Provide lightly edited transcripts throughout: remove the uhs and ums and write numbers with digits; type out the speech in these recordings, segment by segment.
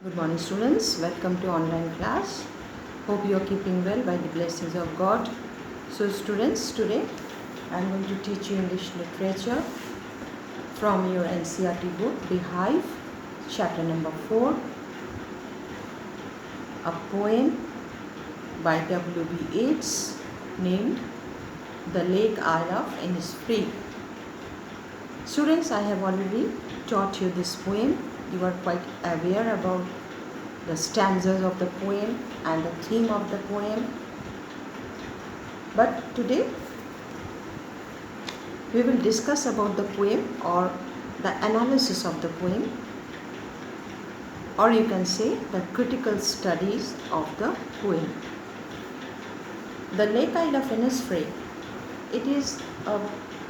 Good morning students, welcome to online class. Hope you are keeping well by the blessings of God. So students, today I am going to teach you English literature from your NCERT book, Beehive, chapter number 4, a poem by W.B. Yeats named The Lake Isle of Innisfree. Students, I have already taught you this poem. You are quite aware about the stanzas of the poem and the theme of the poem. But today we will discuss about the poem or the analysis of the poem, or you can say the critical studies of the poem. The Lake Isle of Innisfree, it is a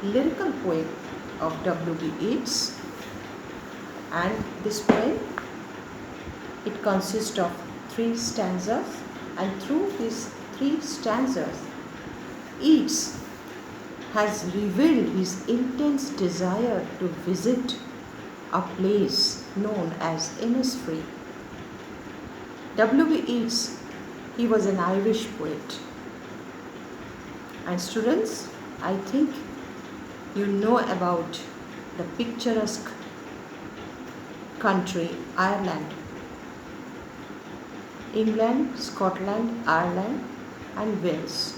lyrical poem of W.B. Yeats, and this poem, it consists of 3 stanzas, and through these 3 stanzas, Yeats has revealed his intense desire to visit a place known as Innisfree. W.B. Yeats, he was an Irish poet. And students, I think you know about the picturesque country Ireland. England, Scotland, Ireland and Wales,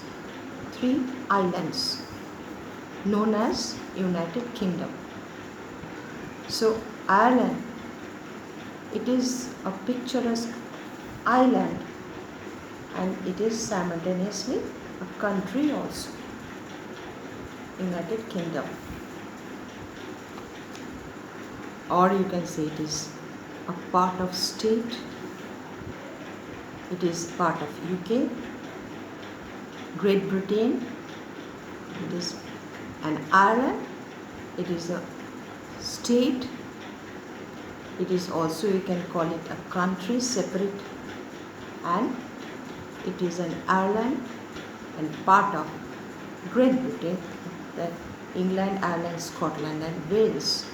3 islands known as United Kingdom. So Ireland, it is a picturesque island and it is simultaneously a country also, United Kingdom. Or you can say it is a part of state. It is part of UK, Great Britain, it is an Ireland, it is a state, it is also, you can call it a country separate, and it is an Ireland and part of Great Britain, that England, Ireland, Scotland and Wales.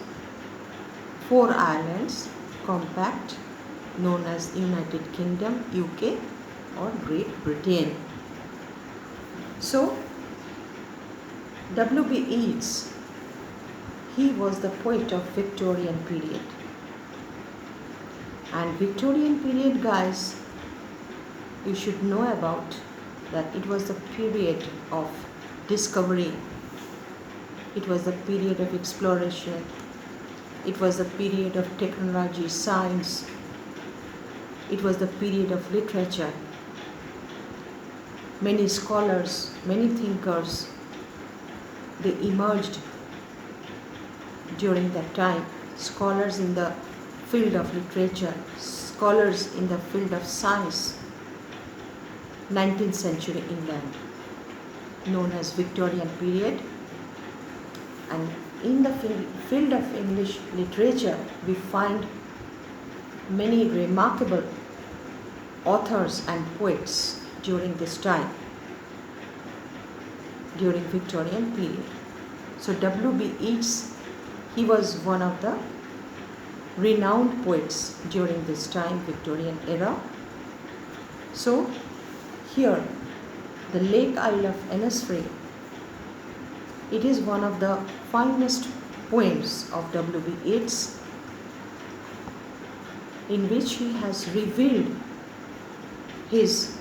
4 islands compact, known as United Kingdom, UK or Great Britain. So W.B. Yeats, he was the poet of Victorian period. And Victorian period, guys, you should know about that it was the period of discovery. It was the period of exploration. It was the period of technology, science. It was the period of literature. Many scholars, many thinkers, they emerged during that time. Scholars in the field of literature, scholars in the field of science. 19th century England, known as Victorian period. And in the field of English literature, we find many remarkable authors and poets during this time, during Victorian period. So W.B. Yeats, he was one of the renowned poets during this time, Victorian era. So here, the Lake Isle of Innisfree, it is one of the finest poems of W.B. Yeats, in which he has revealed his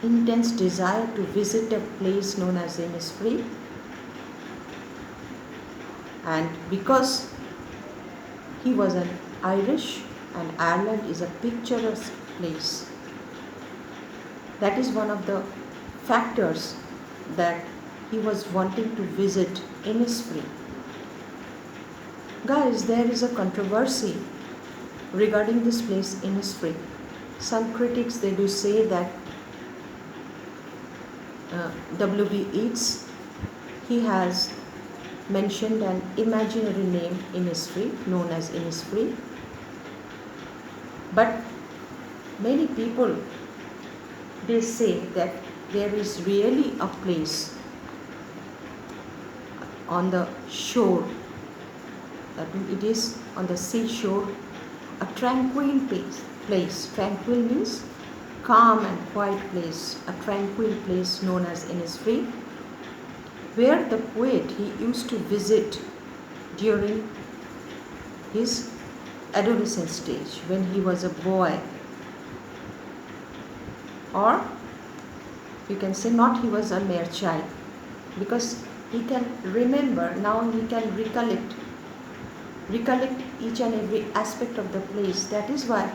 intense desire to visit a place known as Innisfree. And because he was an Irish and Ireland is a picturesque place, that is one of the factors that he was wanting to visit Innisfree. Guys, there is a controversy regarding this place Innisfree. Some critics, they do say that W.B. Yeats, he has mentioned an imaginary name Innisfree, known as Innisfree. But many people, they say that there is really a place on the shore, that it is on the seashore a tranquil place. Tranquil means calm and quiet place, a tranquil place known as Innisfree, where the poet he used to visit during his adolescent stage when he was a boy, or you can say not he was a mere child, because he can remember now, he can recollect each and every aspect of the place. That is why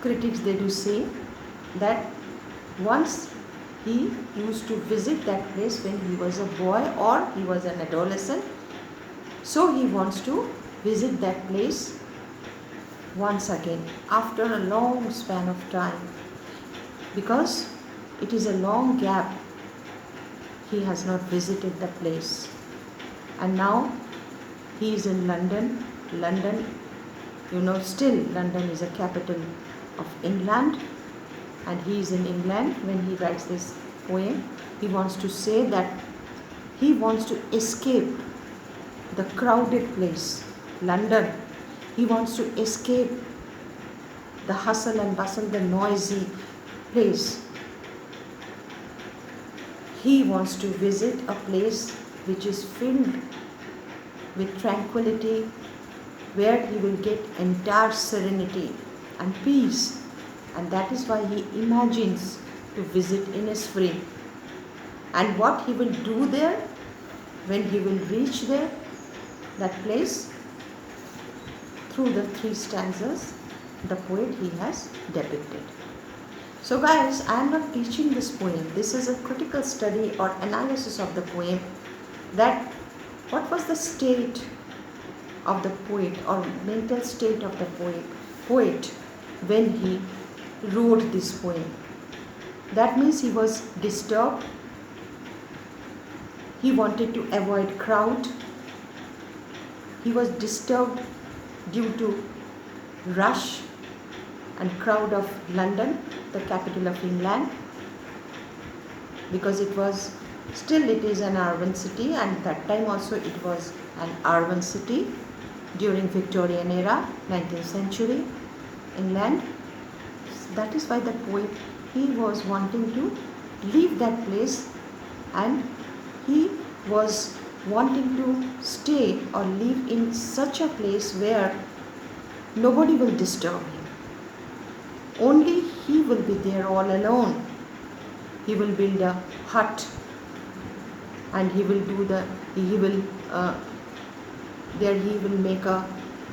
critics they do say that once he used to visit that place when he was a boy or he was an adolescent, so he wants to visit that place once again after a long span of time, because it is a long gap he has not visited the place. And now he is in London. Still London is a capital of England, and he is in England when he writes this poem. He wants to say that he wants to escape the crowded place, London. He wants to escape the hustle and bustle, the noisy place. He wants to visit a place which is filled with tranquility, where he will get entire serenity and peace. And that is why he imagines to visit Innisfree. And what he will do there, when he will reach there, that place, through the 3 stanzas, the poet he has depicted. So guys, I am not teaching this poem. This is a critical study or analysis of the poem, that what was the state of the poet or mental state of the poet when he wrote this poem. That means he was disturbed. He wanted to avoid crowd. He was disturbed due to rush and crowd of London, the capital of England, because it is an urban city, and that time also it was an urban city during Victorian era, 19th century England. That is why the poet, he was wanting to leave that place, and he was wanting to stay or live in such a place where nobody will disturb him. Only he will be there all alone. He will build a hut, and he will make a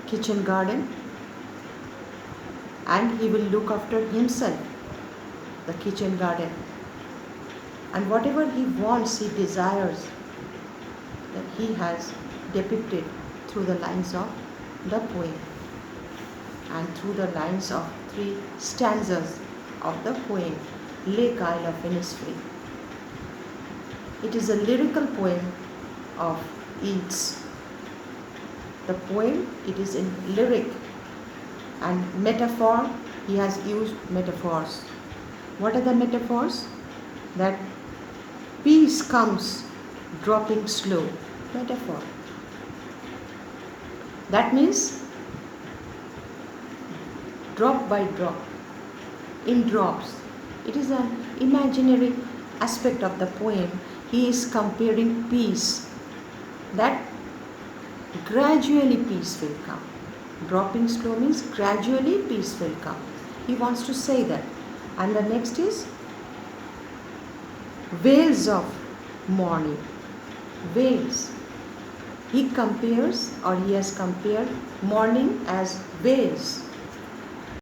kitchen garden, and he will look after himself, the kitchen garden. And whatever he wants, he desires, that he has depicted through the lines of the poem and through the lines of 3 stanzas of the poem, Lake Isle of Innisfree. It is a lyrical poem of Yeats. The poem, it is in lyric and metaphor. He has used metaphors. What are the metaphors? That peace comes dropping slow. Metaphor. That means drop by drop, in drops. It is an imaginary aspect of the poem. He is comparing peace, that gradually peace will come. Dropping slow means gradually peace will come. He wants to say that. And the next is wails of morning. Wails. He has compared morning as wails.